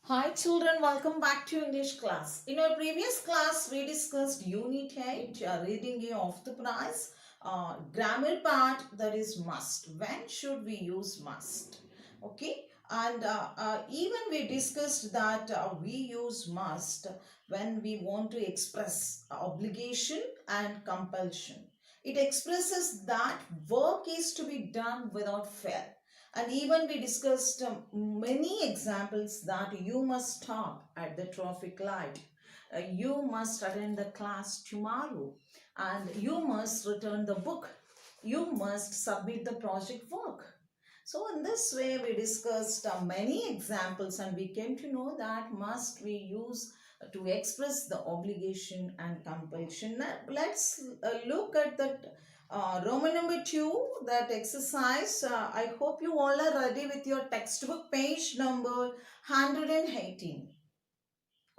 Hi children, welcome back to English class. In our previous class, we discussed Unit 8, reading of the price, grammar part, that is must. When should we use must? Okay, and even we discussed that we use must when we want to express obligation and compulsion. It expresses that work is to be done without fail. And even we discussed many examples that you must stop at the traffic light. You must attend the class tomorrow. And you must return the book. You must submit the project work. So in this way, we discussed many examples and we came to know that must we use to express the obligation and compulsion. Now, let's look at that Roman number 2, that exercise. I hope you all are ready with your textbook page number 118.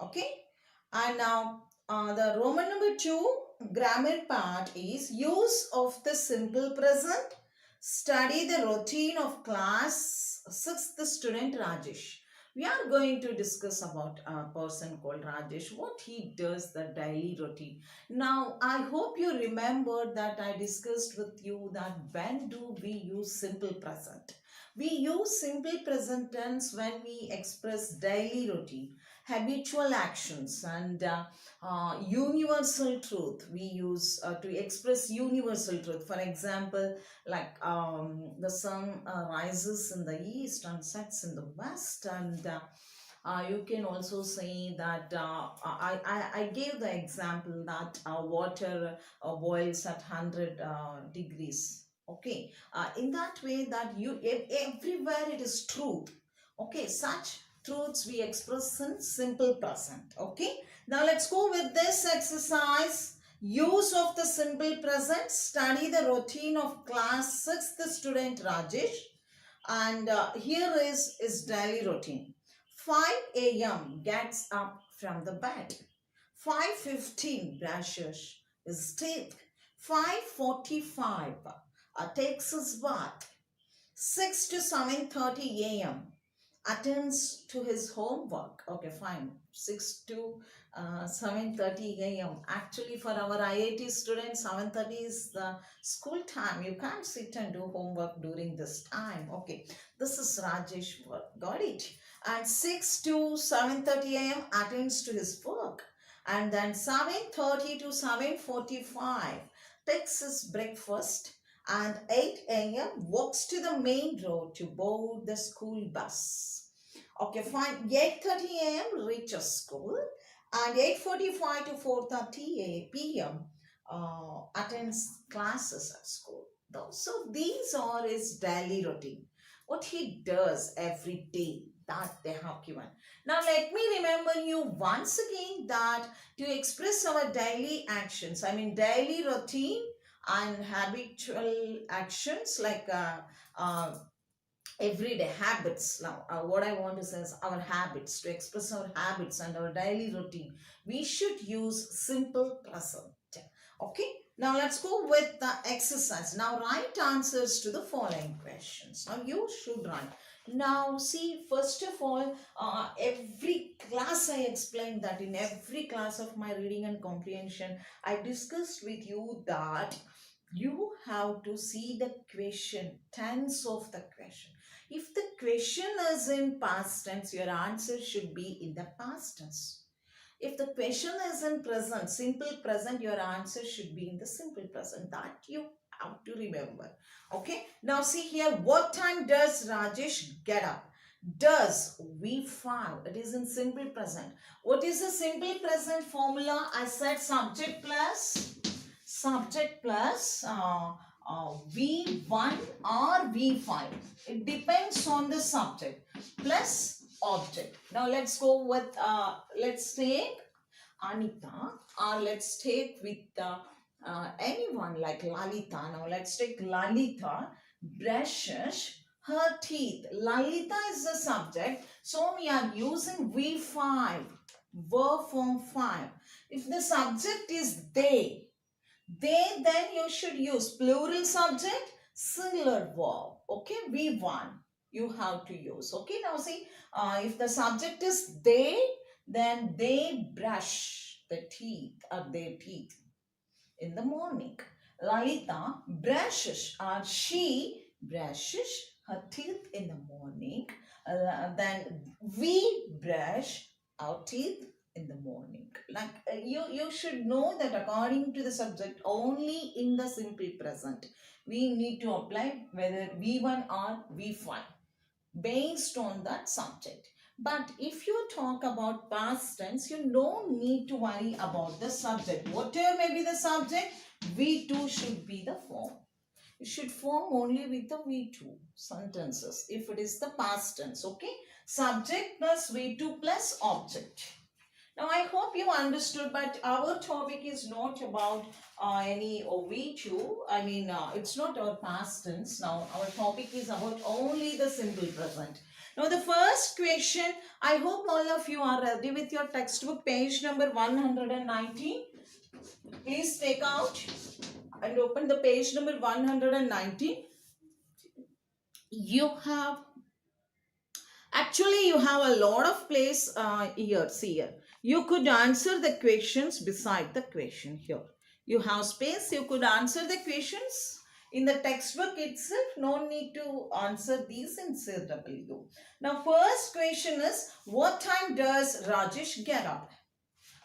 Okay. And now the Roman number 2 grammar part is use of the simple present. Study the routine of class 6th student Rajesh. We are going to discuss about a person called Rajesh, what he does, the daily routine. Now, I hope you remember that I discussed with you that when do we use simple present? We use simple present tense when we express daily routine, habitual actions, and universal truth. We use to express universal truth. For example, like the sun rises in the east and sets in the west, and you can also say that I gave the example that water boils at 100 degrees. Okay, in that way that everywhere it is truth. Okay, such truths we express in simple present. Okay, now let's go with this exercise. Use of the simple present. Study the routine of class 6th student Rajesh. And here is his daily routine. 5 a.m. gets up from the bed. 5:15 brushes his teeth. 5:45 takes his bath. 6 to 7:30 a.m. attends to his homework. Okay, fine. 6 to 7:30 a.m. Actually, for our IIT students, 7:30 is the school time. You can't sit and do homework during this time. Okay, this is Rajesh work. Got it? And 6 to 7:30 a.m. attends to his work. And then 7:30 to 7:45 takes his breakfast, and 8 a.m. walks to the main road to board the school bus. Okay, fine. 8:30 a.m. reaches school, and 8:45 to 4:30 p.m. Attends classes at school. So these are his daily routine. What he does every day that they have given. Now let me remember you once again that to express our daily actions, I mean daily routine and habitual actions, like everyday habits. Now what I want to say is our habits. To express our habits and our daily routine, we should use simple present. Okay, now let's go with the exercise. Now write answers to the following questions. Now you should write. Now see, first of all, every class I explained that in every class of my reading and comprehension, I discussed with you that you have to see the question, tense of the question. If the question is in past tense, your answer should be in the past tense. If the question is in present, simple present, your answer should be in the simple present. That you have to remember. Okay. Now see here, what time does Rajesh get up? Does, we found, it is in simple present. What is the simple present formula? I said subject plus V1 or V5. It depends on the subject plus object. Now let's go with, let's take Anita, or let's take with anyone like Lalita. Now let's take Lalita brushes her teeth. Lalita is the subject, so we are using V5, verb form 5. If the subject is they, then you should use plural subject, singular verb. Okay, V1. You have to use. Okay, now see, if the subject is they, then they brush the teeth or their teeth in the morning. Lalita brushes or she brushes her teeth in the morning. Then we brush our teeth in the morning. Like you should know that according to the subject, only in the simple present, we need to apply whether V1 or V5 based on that subject. But if you talk about past tense, you don't need to worry about the subject. Whatever may be the subject, V2 should be the form. You should form only with the V2 sentences if it is the past tense. Okay, subject plus V2 plus object. Now, I hope you understood, but our topic is not about any V2. I mean, it's not our past tense. Now, our topic is about only the simple present. Now, the first question, I hope all of you are ready with your textbook, page number 119. Please take out and open the page number 119. You have Actually, you have a lot of place here. See here. You could answer the questions beside the question here. You have space. You could answer the questions in the textbook itself. No need to answer these in CW. Now, first question is, what time does Rajesh get up?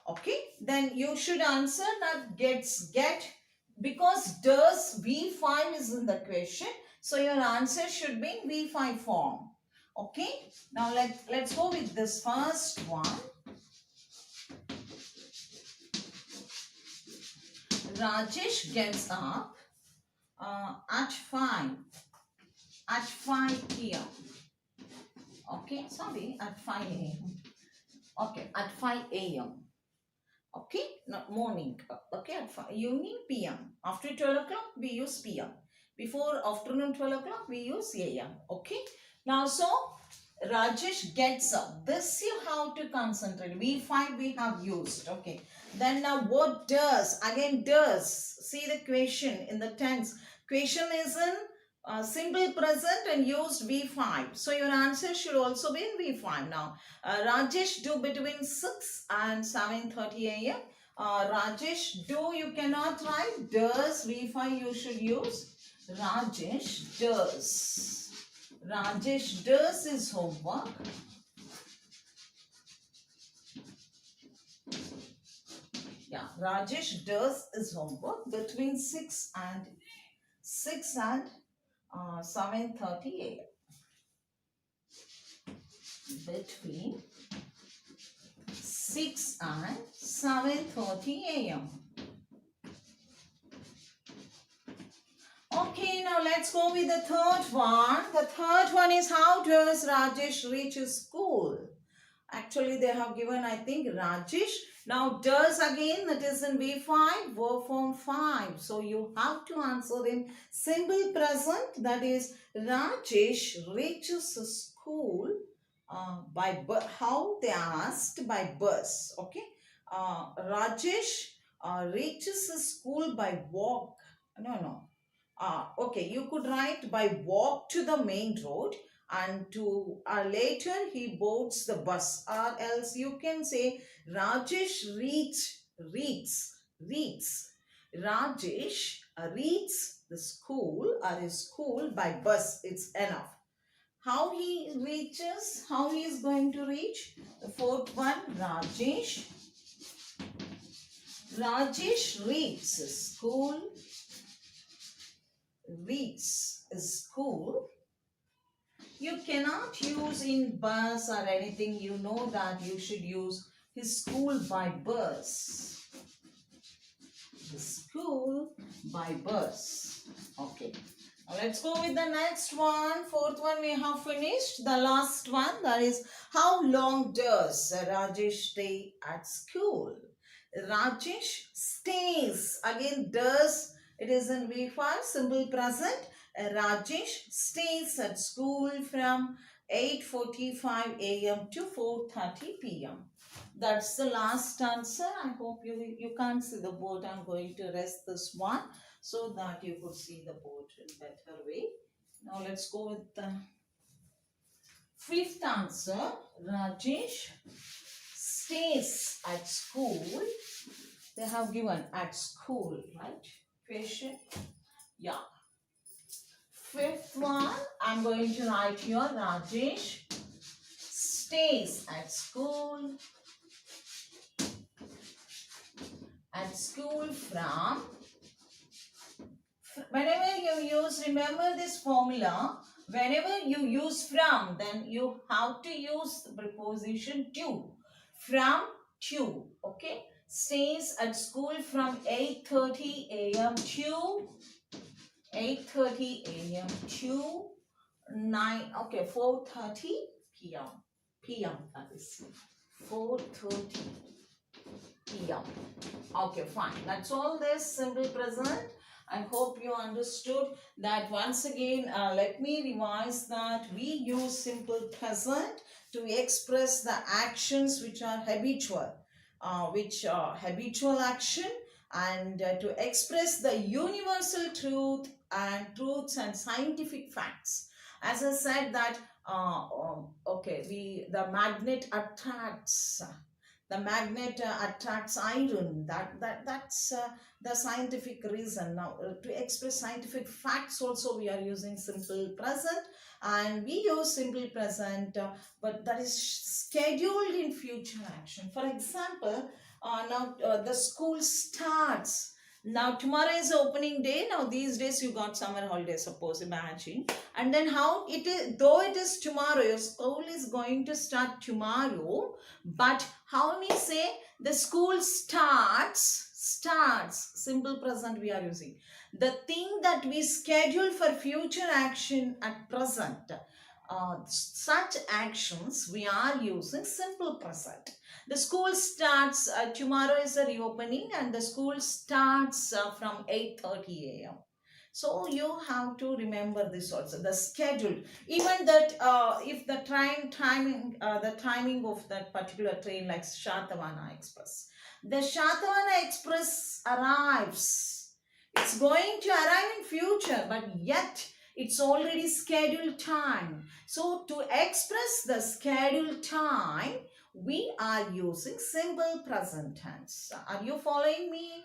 Okay. Then you should answer that get, because does V5 is in the question. So your answer should be in V5 form. Okay, now let's go with this first one. Rajesh gets up at 5 p.m. Okay, sorry, at 5 a.m. Okay, at 5 a.m. Okay, not morning. Okay, at 5, evening p.m. After 12 o'clock, we use p.m. Before afternoon 12 o'clock, we use a.m. Okay, now so Rajesh gets up. This you have to concentrate. V5 we have used. Okay. Then now what does? Again does. See the question in the tense. Question is in simple present and used V5. So your answer should also be in V5 now. Rajesh do between 6 and 7:30 a.m. Rajesh do you cannot write. Does V5 you should use. Rajesh does. Rajesh does his homework. Yeah, Rajesh does his homework between 6 and 7:30 a.m. Between 6 and 7:30 a.m. Okay, now let's go with the third one. The third one is, how does Rajesh reach his school? Actually, they have given, I think, Rajesh. Now, does again, that is in V5, verb form 5. So, you have to answer in simple present. That is, Rajesh reaches school by bus. How they asked? By bus. Okay. Rajesh reaches school by walk. No. Okay, you could write by walk to the main road, and to later he boards the bus, or else you can say Rajesh reads. Rajesh reads the school or his school by bus. It's enough. How he is going to reach? The fourth one, Rajesh reads school. You cannot use in bus or anything. You know that you should use his school by bus. His school by bus. Okay. Now let's go with the next one. Fourth one we have finished. The last one, that is, how long does Rajesh stay at school? Rajesh stays. Again, does, it is in V5, simple present. Rajesh stays at school from 8:45 a.m. to 4:30 p.m. That's the last answer. I hope you can't see the board. I'm going to rest this one so that you could see the board in better way. Now let's go with the Fifth answer, Rajesh stays at school. They have given at school, right? Question. Yeah. Fifth one, I'm going to write here, Rajesh stays at school. At school from. Whenever you use, remember this formula, whenever you use from, then you have to use the preposition to. From, to. Okay. Stays at school from 8:30 a.m. to 8:30 a.m. to 4:30 p.m. p.m. that is 4:30 p.m. Okay, fine. That's all this simple present. I hope you understood that. Once again, let me revise that we use simple present to express the actions which are habitual, habitual action, and to express the universal truths and scientific facts. As I said that, the magnet attracts. The magnet attracts iron. That's the scientific reason. Now, to express scientific facts also, we are using simple present, and we use simple present, but that is scheduled in future action. For example, now the school starts. Now tomorrow is the opening day. Now these days you got summer holidays, suppose, imagine. And then how it is, though it is tomorrow, your school is going to start tomorrow, but how we say the school starts, simple present we are using. The thing that we schedule for future action at present, such actions we are using simple present. The school starts, tomorrow is a reopening, and the school starts from 8:30 a.m. So you have to remember this also, the schedule. Even that, if the timing of that particular train, like Shatavana Express, the Shatavana Express arrives. It's going to arrive in future, but yet it's already scheduled time. So to express the scheduled time, we are using simple present tense. Are you following me?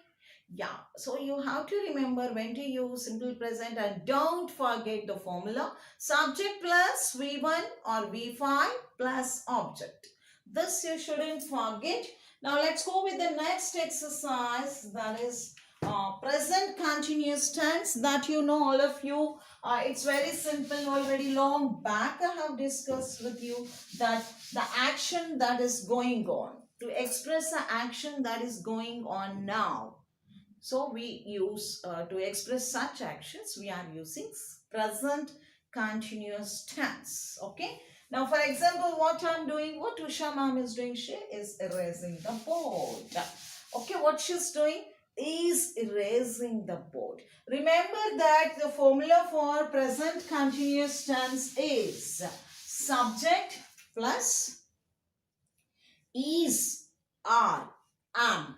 Yeah. So you have to remember when to use simple present, and don't forget the formula subject plus V1 or V5 plus object. This you shouldn't forget. Now let's go with the next exercise, that is present continuous tense, that you know, all of you. It's very simple. Already long back I have discussed with you that the action that is going on, to express the action that is going on now. So we use, to express such actions, we are using present continuous tense. Okay. Now, for example, what I'm doing, what Usha ma'am is doing, she is erasing the board. Okay, what she's doing is erasing the board. Remember that the formula for present continuous tense is subject plus is, are, am.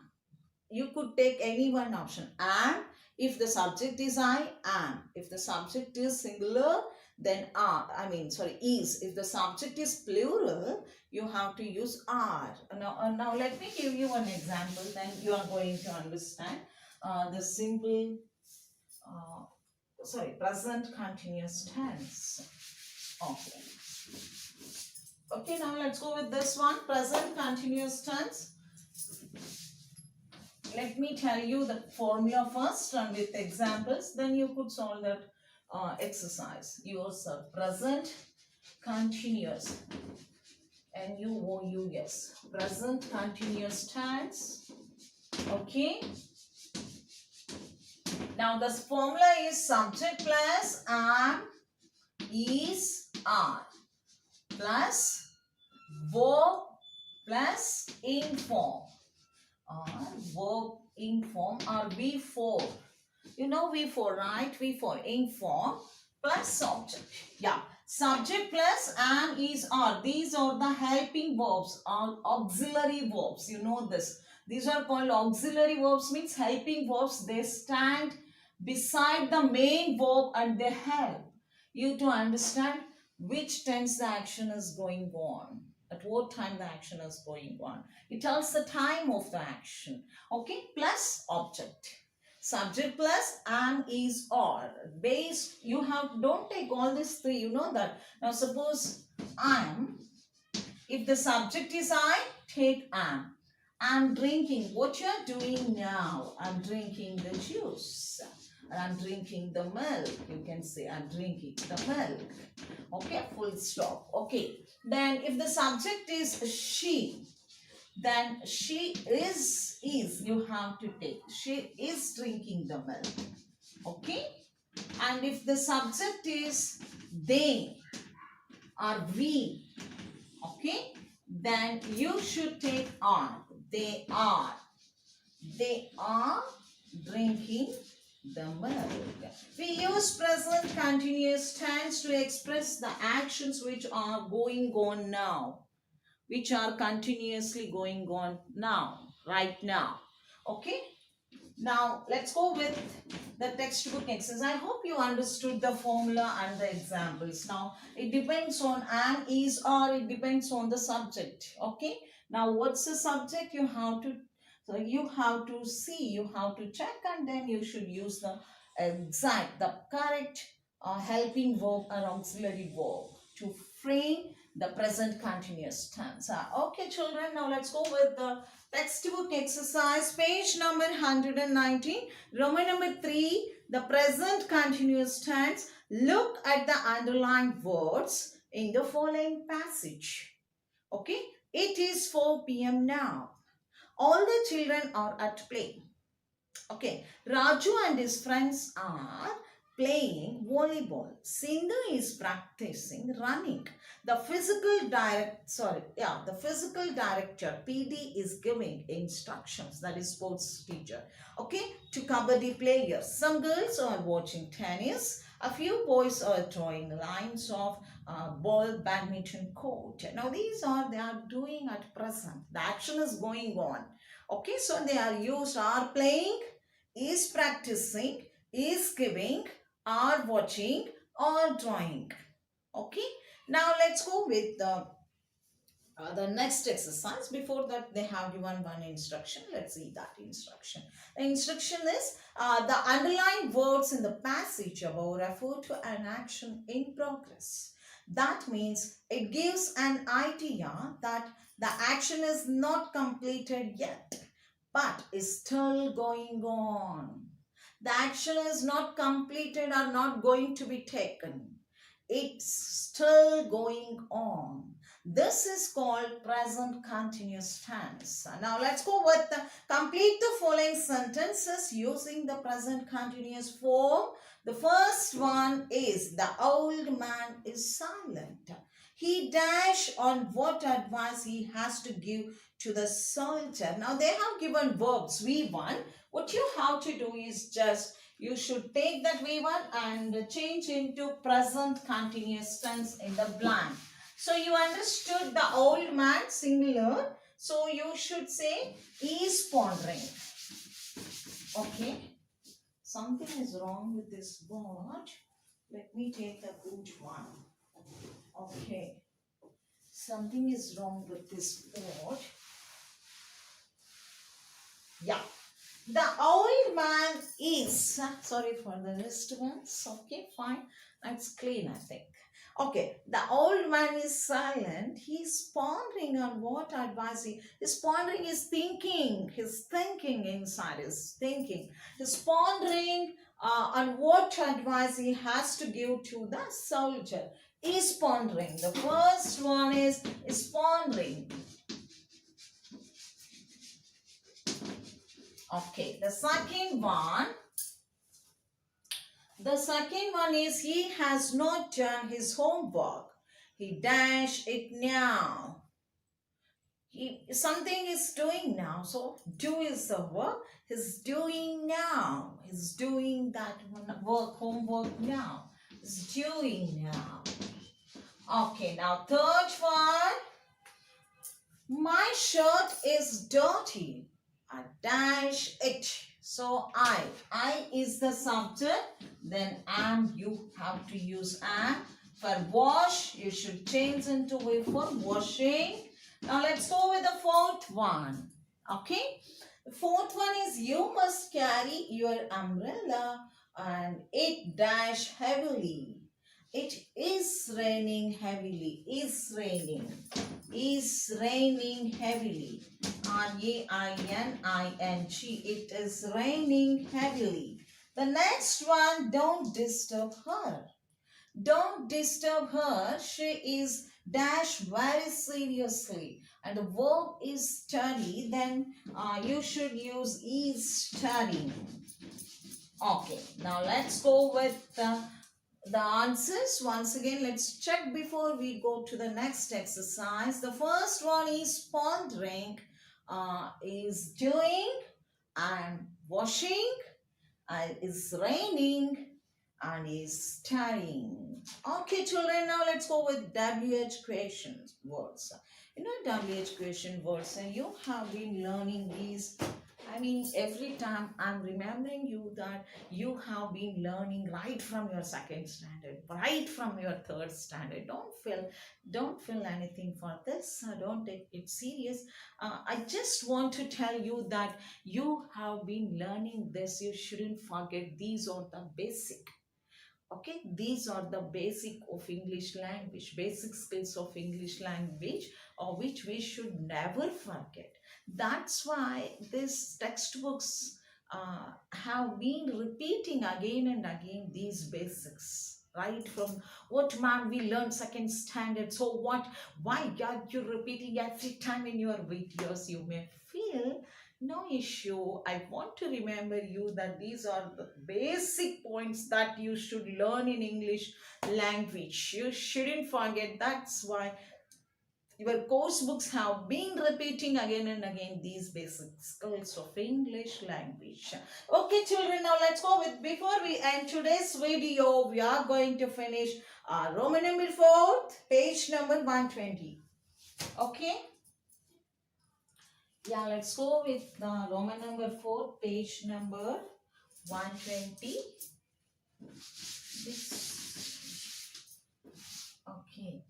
You could take any one option. Am, if the subject is I, am. If the subject is singular, then are. Is. If the subject is plural, you have to use are. Now let me give you an example, then you are going to understand the simple, present continuous tense. Okay. Okay, now let's go with this one, present continuous tense. Let me tell you the formula first, and with examples, then you could solve that exercise yourself. Present continuous, N-U-O-U-S, present continuous tense. Okay. Now the formula is subject plus am, is, are, plus verb plus inform, or verb inform, or V4. You know V4, right? V4, inform plus object. Yeah. Subject plus am, is, are. These are the helping verbs or auxiliary verbs. You know this. These are called auxiliary verbs, means helping verbs. They stand beside the main verb and they help you to understand which tense the action is going on. At what time the action is going on. It tells the time of the action. Okay, plus object. Subject plus am, is, or. Based, you have, don't take all these three, you know that. Now suppose am, if the subject is I, take am. I'm drinking. What you're doing now? I'm drinking the juice. I'm drinking the milk. You can say I'm drinking the milk. Okay, full stop. Okay. Then if the subject is she, then she is, you have to take. She is drinking the milk. Okay. And if the subject is they or we, okay, then you should take are. They are. They are drinking the milk. We use present continuous tense to express the actions which are going on now, which are continuously going on now, right now. Okay. Now let's go with the textbook exercise. I hope you understood the formula and the examples. Now it depends on am, is, or it depends on the subject. Okay. Now what's the subject? You have to, so you have to see, you have to check, and then you should use the correct helping verb or auxiliary verb to frame the present continuous tense. Okay children, now let's go with the textbook exercise, page number 119, Roman number 3, the present continuous tense. Look at the underlined words in the following passage. Okay, it is 4 p.m. now. All the children are at play. Okay, Raju and his friends are playing volleyball. Sindhu is practicing running. The physical director PD is giving instructions, that is sports teacher, okay, to kabaddi players. Some girls are watching tennis. A few boys are drawing lines of ball badminton court. Now these are, they are doing at present. The action is going on. Okay, so they are used are playing, is practicing, is giving, are watching, or drawing. Okay, now let's go with the next exercise. Before that, they have given one instruction. Let's see that instruction. The instruction is the underlined words in the passage above refer to an action in progress. That means it gives an idea that the action is not completed yet, but is still going on. The action is not completed or not going to be taken. It's still going on. This is called present continuous tense. Now let's go with the complete the following sentences using the present continuous form. The first one is the old man is silent. He dash on what advice he has to give to the soldier. Now they have given verbs V1. What you have to do is just you should take that V1 and change into present continuous tense in the blank. So you understood the old man singular. So you should say is pondering. Okay. Something is wrong with this word. Let me take the good one. Okay. Something is wrong with this word. Yeah. The old man is, sorry for the disturbance. Okay, fine. That's clean, I think. Okay, the old man is silent. He's pondering on what advice he's pondering, is thinking. He's thinking inside, his thinking. He's pondering on what advice he has to give to the soldier. Is pondering. The first one is pondering. Okay, the second one is he has not done his homework. He dash it now. Something is doing now. So do is the work. He's doing now. He's doing that work, homework now. He's doing now. Okay, now third one. My shirt is dirty. I dash it. So I is the subject. Then am, you have to use am. For wash, you should change into V for washing. Now let's go with the fourth one. Okay. The fourth one is you must carry your umbrella and it dash heavily. It is raining heavily. Is raining. Is raining heavily. R-A-I-N-I-N-G. It is raining heavily. The next one, don't disturb her. Don't disturb her. She is dash very seriously. And the verb is study. Then you should use is studying. Okay. Now let's go with the answers. Once again, let's check before we go to the next exercise. The first one is pondering, is doing, and washing, is raining, and is studying. Okay, children, now let's go with WH question words. You know WH question words, and you have been learning these. I mean, every time I'm remembering you that you have been learning right from your second standard, right from your third standard. Don't feel anything for this. Don't take it serious. I just want to tell you that you have been learning this. You shouldn't forget these are the basic. Okay, these are the basic of English language, basic skills of English language, or which we should never forget. That's why these textbooks have been repeating again and again these basics, right? From what ma'am we learned second standard. So what? Why God you're repeating every time in your videos? You may feel no issue. I want to remember you that these are the basic points that you should learn in English language. You shouldn't forget. That's why your course books have been repeating again and again these basic skills of English language. Okay, children, now let's go with, before we end today's video, we are going to finish Roman number 4, page number 120. Okay? Yeah, let's go with Roman number 4, page number 120. Okay.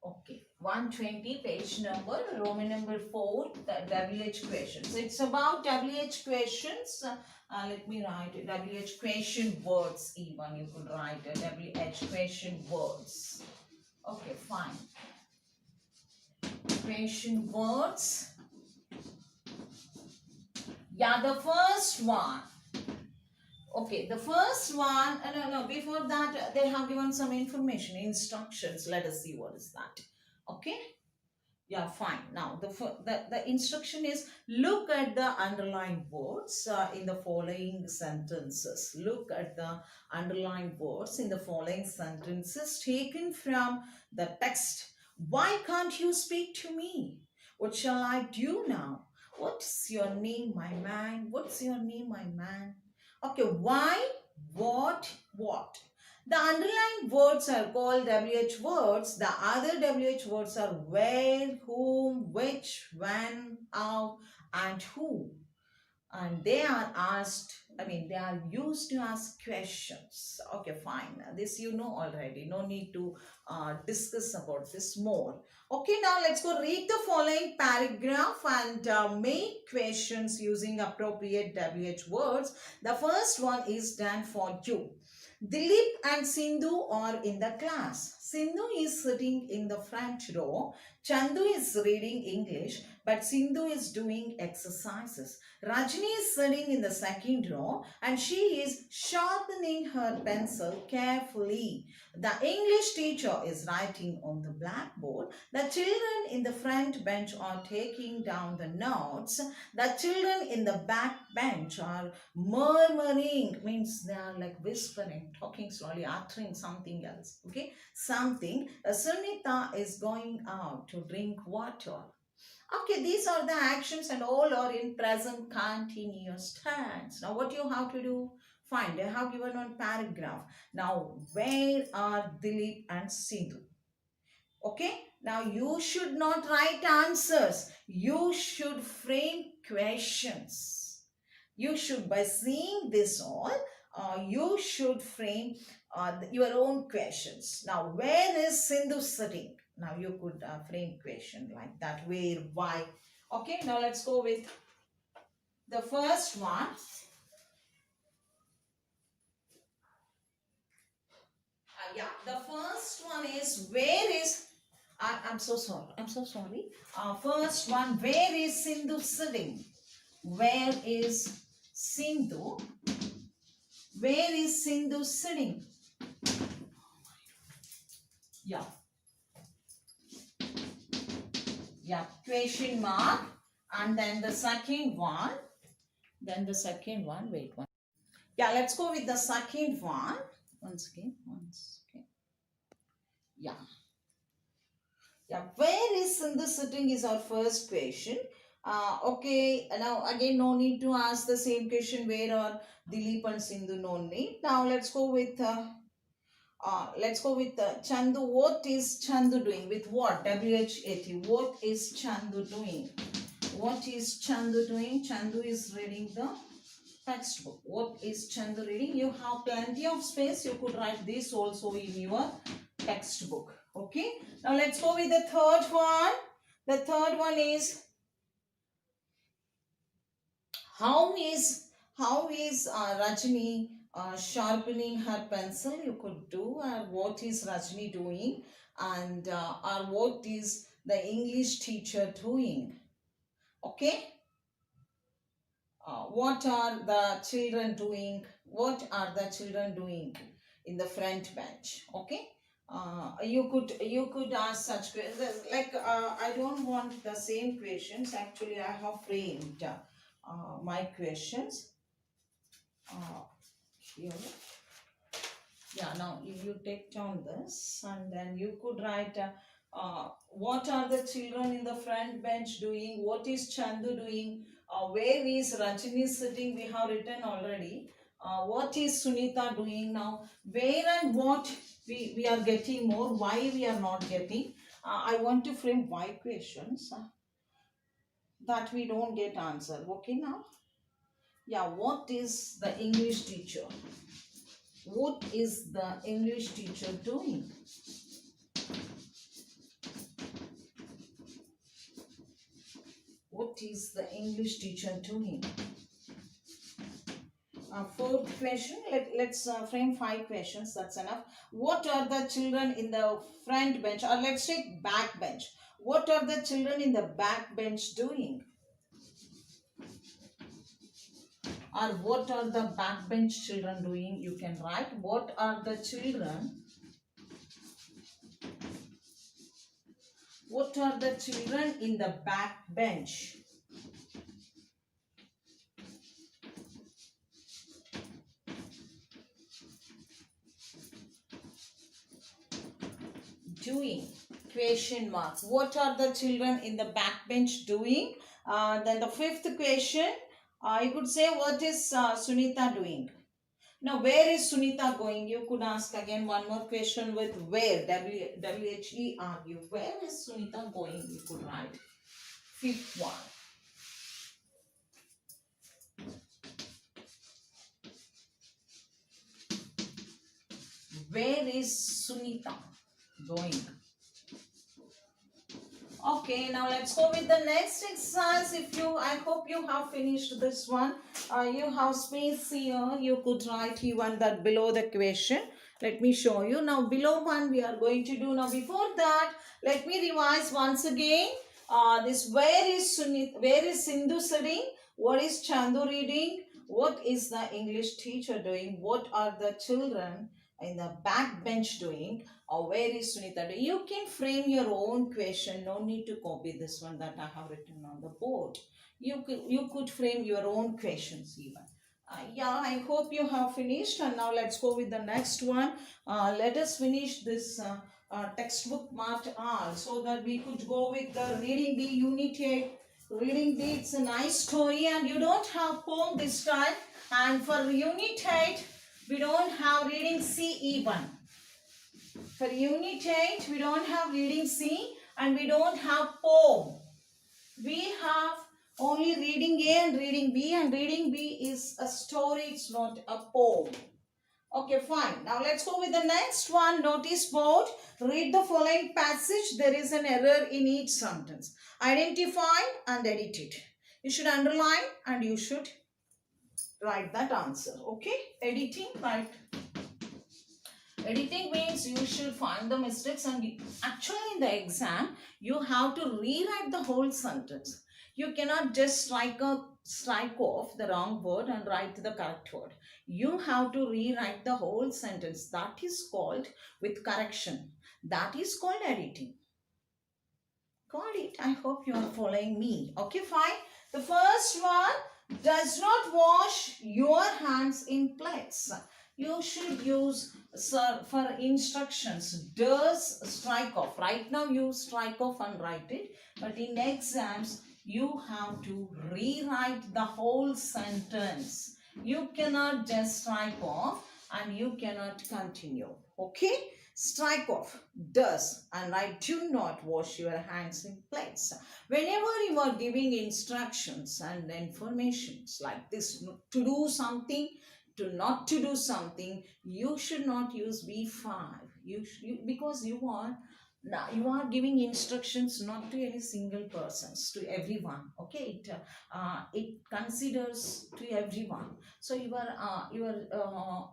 Okay, 120, page number, Roman number 4, the WH questions. It's about WH questions. Let me write it. WH question words, even you could write a WH question words. Okay, fine. Question words. Yeah, the first one. Okay, the first one, no, before that, they have given some information, instructions. Let us see what is that. Okay. Yeah, fine. Now, the instruction is look at the underlined words in the following sentences. Look at the underlined words in the following sentences taken from the text. Why can't you speak to me? What shall I do now? What's your name, my man? What's your name, my man? Okay, why, what? The underlined words are called WH words. The other WH words are where, whom, which, when, how, and who. And they are asked, they are used to ask questions. Okay, fine. This you know already. No need to discuss about this more. Okay, now let's go read the following paragraph and make questions using appropriate WH words. The first one is done for you. Dilip and Sindhu are in the class. Sindhu is sitting in the front row. Chandu is reading English, but Sindhu is doing exercises. Rajni is sitting in the second row and she is sharpening her pencil carefully. The English teacher is writing on the blackboard. The children in the front bench are taking down the notes. The children in the back bench are murmuring, means they are like whispering, talking slowly, uttering something else. Okay, something. Sunita is going out to drink water. Okay, these are the actions and all are in present continuous tense. Now what you have to do? Fine, they have given one paragraph. Now where are Dilip and Sindhu? Okay, now you should not write answers. You should frame questions. You should, by seeing this all, you should frame your own questions. Now, where is Sindhu sitting? Now, you could frame question like that. Where, why? Okay, now let's go with the first one. Yeah, the first one is where is, I'm so sorry. I'm so sorry. First one, where is Sindhu sitting? Where is Sindhu? Where is Sindhu sitting? Yeah. Yeah, question mark. And then the second one. Wait one. Yeah, let's go with the second one. Once again. Yeah. Yeah, where is Sindhu sitting is our first question. Okay, now again, no need to ask the same question where are Dilip and Sindhu, no need. Now let's go with Chandu. What is Chandu doing? With what? WHAT. What is Chandu doing? What is Chandu doing? Chandu is reading the textbook. What is Chandu reading? You have plenty of space. You could write this also in your textbook. Okay. Now let's go with the third one. The third one is how is Rajni sharpening her pencil? You could do. What is Rajni doing? And or what is the English teacher doing? Okay. What are the children doing? What are the children doing in the front bench? Okay. You could ask such questions like I don't want the same questions. Actually, I have framed my questions here. Yeah, now if you take down this and then you could write what are the children in the front bench doing? What is Chandu doing? Where is Rajini sitting? We have written already. What is Sunita doing now? Where and what we are getting more? Why we are not getting? I want to frame why questions that we don't get answer. Okay now? Yeah, what is the English teacher? What is the English teacher doing? What is the English teacher doing? Fourth question, let's frame 5 questions, that's enough. What are the children in the front bench, or let's take back bench. What are the children in the back bench doing? Or what are the backbench children doing? You can write what are the children. What are the children in the back bench? Doing? Question mark. What are the children in the back bench doing? Then the fifth question, you could say what is Sunita doing? Now, where is Sunita going? You could ask again one more question with where. W-H-E-R-U. Where is Sunita going? You could write. Fifth one. Where is Sunita going? Okay, now let's go with the next exercise. I hope you have finished this one. You have space here. You could write even that below the question. Let me show you. Now below one we are going to do. Now before that, let me revise once again. This where is Sindhu sitting? What is Chandu reading? What is the English teacher doing? What are the children in the back bench doing? Or where is Sunita doing? You can frame your own question. No need to copy this one that I have written on the board. You could frame your own questions even. Yeah, I hope you have finished, and now let's go with the next one. Let us finish this textbook marked R so that we could go with the reading the unit 8. Reading the, it's a nice story, and you don't have poem this time. And for unit 8, we don't have reading C even. For unit 8, we don't have reading C and we don't have poem. We have Only reading A and reading B, and reading B is a story, it's not a poem. Okay, fine. Now let's go with the next one. Notice board. Read the following passage. There is an error in each sentence. Identify and edit it. You should underline and you should write that answer. Okay, editing, right? Editing means you should find the mistakes, and actually in the exam you have to rewrite the whole sentence. You cannot just strike off the wrong word and write the correct word. You have to rewrite the whole sentence. That is called with correction. That is called editing. Got it? I hope you are following me. Okay, fine. The first one, does not wash your hands in plates. You should use, sir, for instructions. Does strike off. Right now you strike off and write it. But in exams, you have to rewrite the whole sentence. You cannot just strike off and you cannot continue. Okay? Strike off, does, and I do not wash your hands in plates. Whenever you are giving instructions and informations like this, to do something, to not to do something, you should not use V5. Because you are now you are giving instructions not to any single persons, to everyone. Okay, it considers to everyone. So your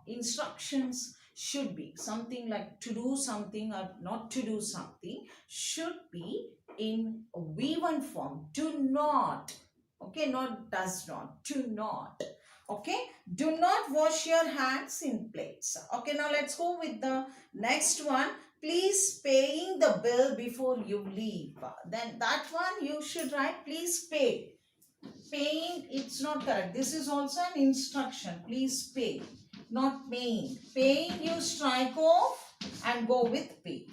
instructions should be something like to do something or not to do something, should be in V1 form. Do not. Okay, not does not. Do not. Okay, do not wash your hands in plates. Okay, now let's go with the next one. Please paying the bill before you leave. Then that one you should write, please pay. Paying, it's not correct. This is also an instruction. Please pay, not paying. Paying, you strike off and go with pay.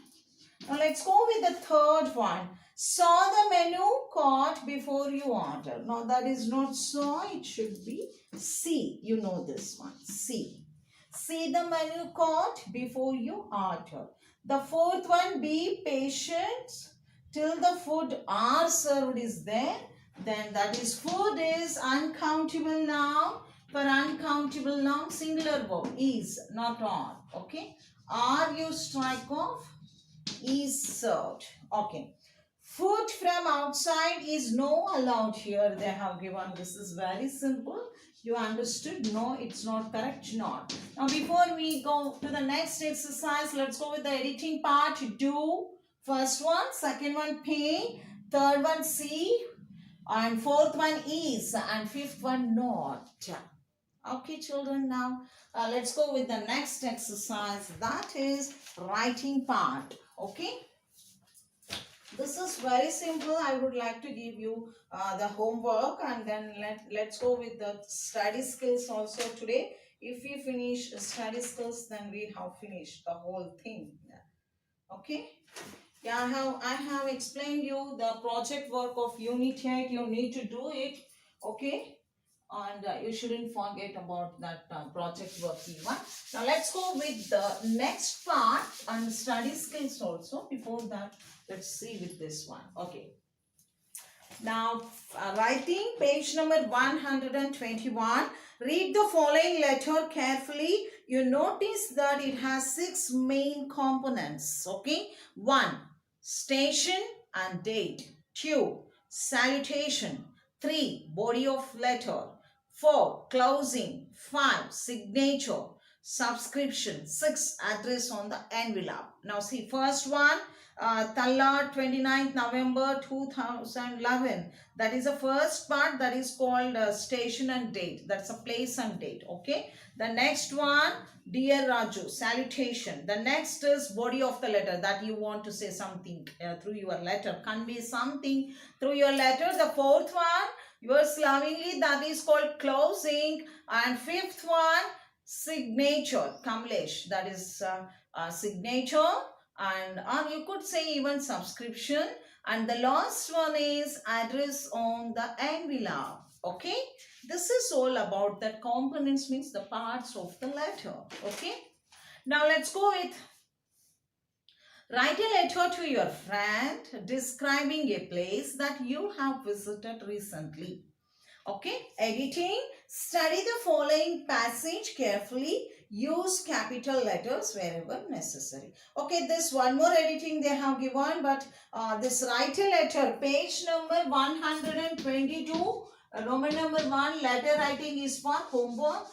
Now let's go with the third one. Saw the menu card before you order. Now that is not saw, it should be see. You know this one, see. See the menu card before you order. The fourth one, be patient till the food are served is there. Then that is food is uncountable noun. For uncountable noun, singular verb is, not on. Okay. Are you strike off? Is served. Okay. Food from outside is no allowed here. They have given. This is very simple. You understood? No, it's not correct. Not. Now, before we go to the next exercise, let's go with the editing part. Do. First one, second one, pay. Third one, see. And fourth one is. And fifth one, not. Okay, children, now let's go with the next exercise. That is writing part. Okay. This is very simple. I would like to give you the homework, and then let's go with the study skills also today. If we finish study skills, then we have finished the whole thing. Okay. Yeah, I have explained you the project work of Unit 8. You need to do it. Okay. And you shouldn't forget about that project work even. Now let's go with the next part and study skills also. Before that, let's see with this one. Okay. Now writing, page number 121. Read the following letter carefully. You notice that it has 6 main components. Okay. 1. Station and date. 2. Salutation. 3. Body of letter. 4. Closing. 5. Signature. Subscription. 6. Address on the envelope. Now see, first one, Talla 29th November 2011. That is the first part, that is called station and date. That's a place and date. Okay. The next one, dear Raju, salutation. The next is body of the letter, that you want to say something through your letter, convey something through your letter. The fourth one, yours lovingly, that is called closing. And fifth one, signature, Kamlesh, that is signature. And or you could say even subscription. And the last one is address on the envelope. Okay. This is all about that components, means the parts of the letter. Okay. Now let's go with Write a letter to your friend describing a place that you have visited recently. Okay, editing. Study the following passage carefully. Use capital letters wherever necessary. Okay, this one more editing they have given, but this write a letter, page number 122, Roman number 1, letter writing is for homework.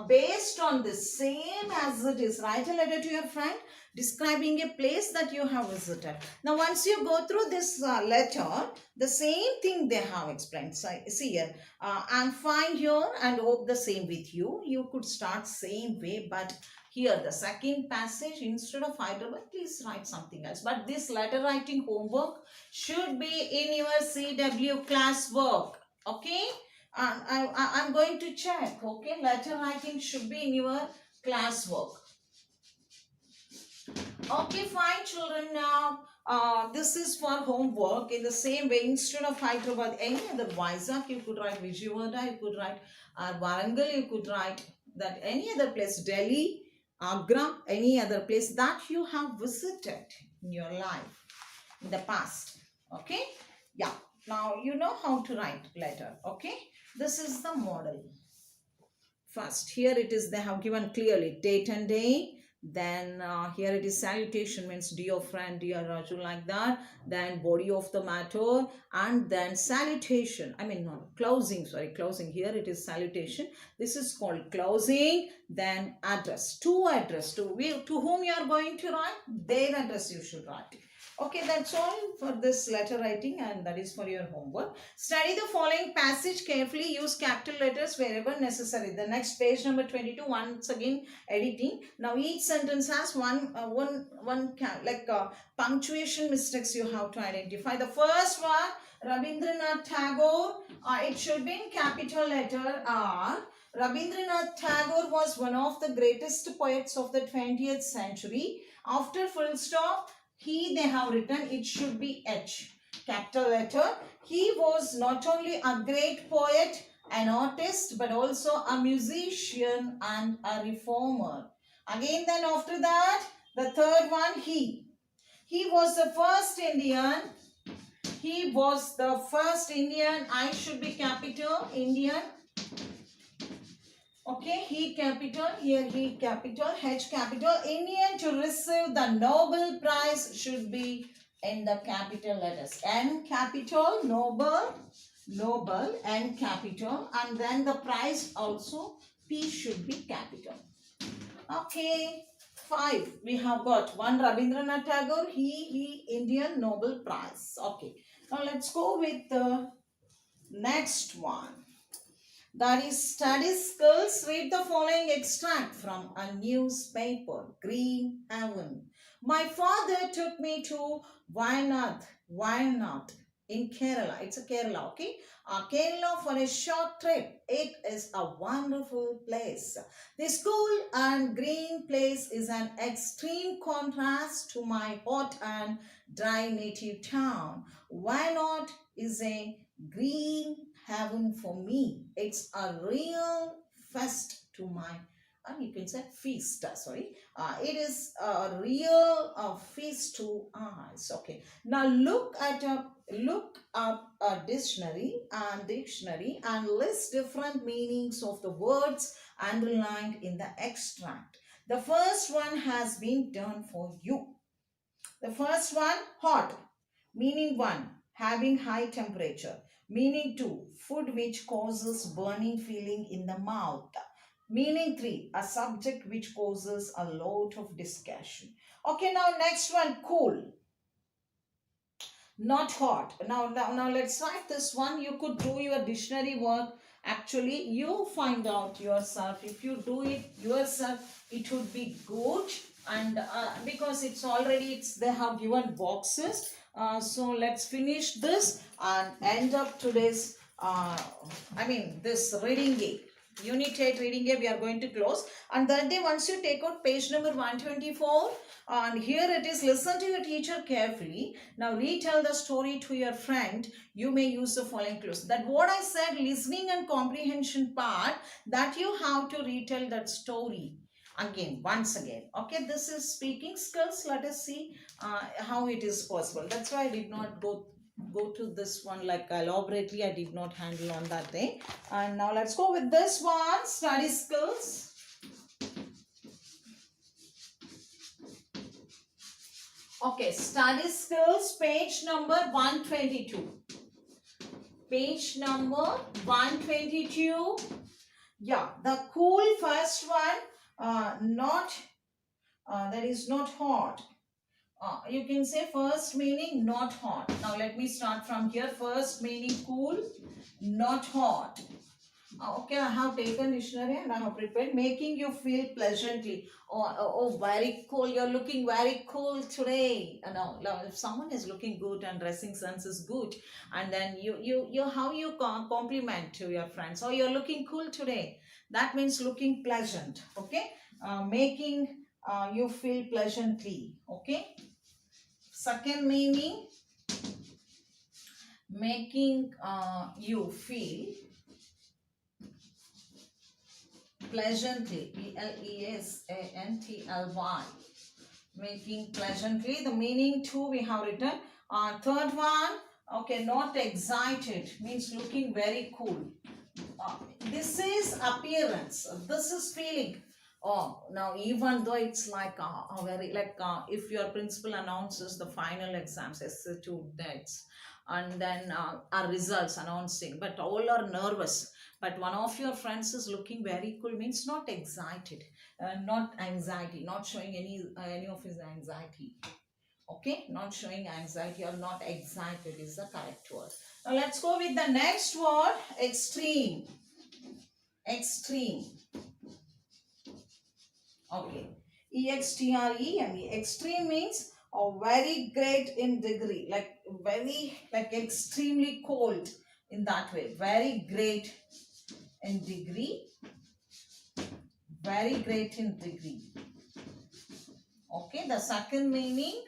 Based on the same as it is, write a letter to your friend describing a place that you have visited. Now, once you go through this letter, the same thing they have explained. So, see here, I'm fine here and hope the same with you. You could start same way, but here the second passage, instead of Hyderabad, please write something else. But this letter writing homework should be in your CW class work. Okay, and I'm going to check. Okay, letter writing should be in your class work. Okay, fine, children. Now, this is for homework. In the same way, instead of Hyderabad, any other Vizag, you could write Vijayawada, you could write Warangal, you could write that any other place, Delhi, Agra, any other place that you have visited in your life in the past. Okay, yeah. Now you know how to write letter. Okay, this is the model. First, here it is, they have given clearly date and day. Then here it is salutation, means dear friend, dear Raju, like that. Then body of the matter, and then salutation, I mean not closing, sorry, closing. Here it is salutation, this is called closing. Then address, to address, to whom you are going to write, their address you should write. Okay, that's all for this letter writing, and that is for your homework. Study the following passage carefully. Use capital letters wherever necessary. The next page number 22, once again editing. Now each sentence has one punctuation mistakes you have to identify. The first one, Rabindranath Tagore. It should be in capital letter R. Rabindranath Tagore was one of the greatest poets of the 20th century. After full stop, they have written, it should be H, capital letter. He was not only a great poet, an artist, but also a musician and a reformer. Again, then after that, the third one, he was the first Indian. He was the first Indian. I should be capital, Indian. Okay, he capital, here he capital, H capital. Indian to receive the Nobel Prize should be in the capital letters. N capital, Nobel, N capital. And then the prize also, P should be capital. Okay, 5. We have got one Rabindranath Tagore, he, Indian Nobel Prize. Okay, now let's go with the next one. That is study skills. Read the following extract from a newspaper. Green Heaven. My father took me to Wayanad in Kerala. It's a Kerala, okay? Kerala for a short trip. It is a wonderful place. This cool and green place is an extreme contrast to my hot and dry native town. Wayanad is a green heaven for me. It's a real fest to my, you can say feast, sorry. It is a real feast to eyes. Okay. Now look up a dictionary and list different meanings of the words underlined in the extract. The first one has been done for you. The first one, hot, meaning 1, having high temperature. Meaning 2, food which causes burning feeling in the mouth. Meaning 3, a subject which causes a lot of discussion. Okay, now next one, cool. Not hot. Now let's write this one. You could do your dictionary work. Actually, you find out yourself. If you do it yourself, it would be good. And because they have given boxes. So let's finish this and end up today's, this reading game. Unit 8 reading game we are going to close. And that day, once you take out page number 124, and here it is, listen to your teacher carefully. Now retell the story to your friend. You may use the following clues. That what I said, listening and comprehension part, that you have to retell that story. Again, once again. Okay, this is speaking skills. Let us see how it is possible. That's why I did not go to this one like elaborately. I did not handle on that day. And now let's go with this one, study skills. Okay, study skills, page number 122. Page number 122. Yeah, the cool first one, that is not hot. You can say first meaning not hot. Now let me start from here. First meaning cool, not hot. Okay, I have taken dictionary and I have prepared making you feel pleasantly. Oh, very cool. You're looking very cool today. No, if someone is looking good and dressing sense is good, and then you how you compliment to your friends. Oh, you're looking cool today. That means looking pleasant. Okay, making you feel pleasantly. Okay. Second meaning, making you feel pleasantly, Plesantly, making pleasantly. The meaning too we have written. Third one, okay, not excited, means looking very cool. This is appearance, this is feeling. Oh, now even though it's like a very like if your principal announces the final exams, S2 dates, and then our results announcing, but all are nervous, but one of your friends is looking very cool, means not excited, not anxiety, not showing any of his anxiety. Okay, not showing anxiety or not excited is the correct word. Now let's go with the next word, extreme. Extreme. Okay. EXTREME. Extreme means very great in degree, like very, like extremely cold in that way. Very great in degree. Very great in degree. Okay. The second meaning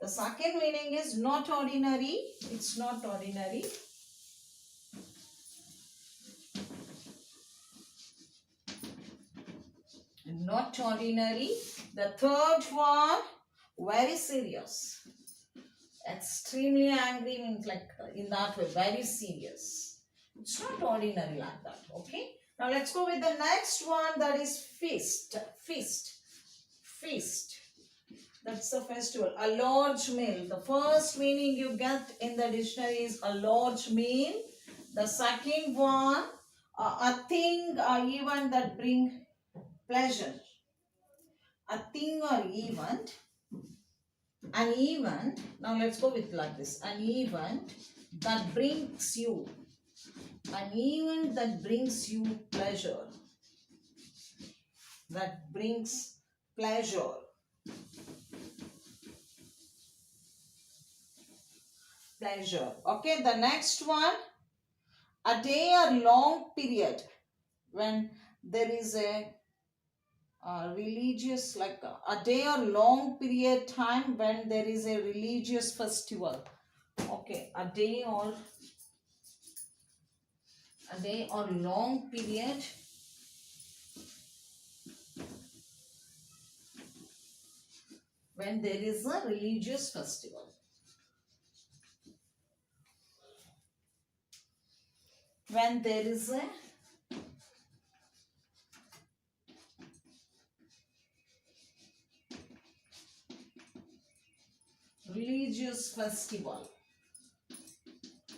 is not ordinary. It's not ordinary. Not ordinary. The third one, very serious. Extremely angry means like in that way, very serious. It's not ordinary like that. Okay. Now let's go with the next one, that is feast. Feast. Feast. That's the festival. A large meal. The first meaning you get in the dictionary is a large meal. The second one, a thing or event that bring pleasure. A thing or event. An event. Now let's go with like this. An event that brings you. An event that brings you pleasure. That brings pleasure. Pleasure. Okay, the next one. A day or long period when there is a religious, like a day or long period time when there is a religious festival. Okay, a day or long period when there is a religious festival. When there is a religious festival.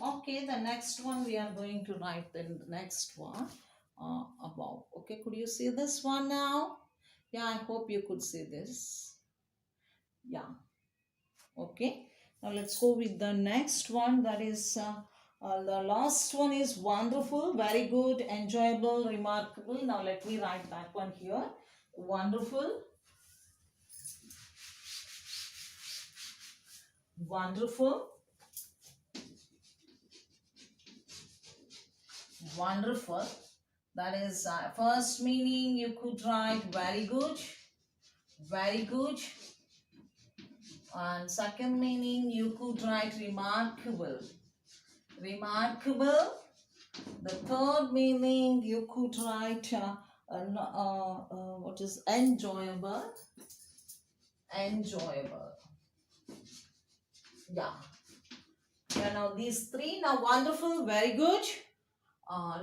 Okay, the next one we are going to write the next one about. Okay, could you see this one now? Yeah, I hope you could see this. Yeah. Okay, now let's go with the next one, that is the last one is wonderful, very good, enjoyable, remarkable. Now let me write that one here. Wonderful. Wonderful. Wonderful. That is first meaning you could write very good. Very good. And second meaning you could write remarkable. Remarkable. The third meaning you could write What is enjoyable? Enjoyable. Yeah. Yeah, now these three, now wonderful, very good,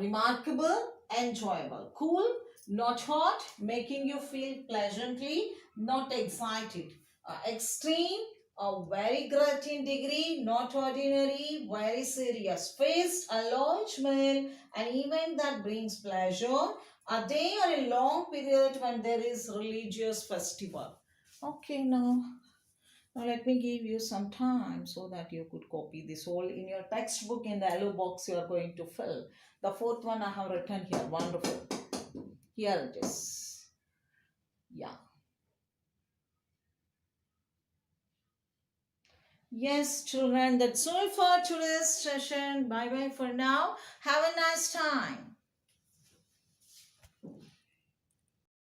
remarkable, enjoyable, cool, not hot, making you feel pleasantly, not excited, extreme, very great in degree, not ordinary, very serious, faced, a large meal, an event that brings pleasure, a day or a long period when there is religious festival. Okay, now let me give you some time so that you could copy this all in your textbook in the yellow box you are going to fill. The fourth one I have written here. Wonderful. Here it is. Yeah. Yes, children, that's all for today's session. Bye bye for now. Have a nice time.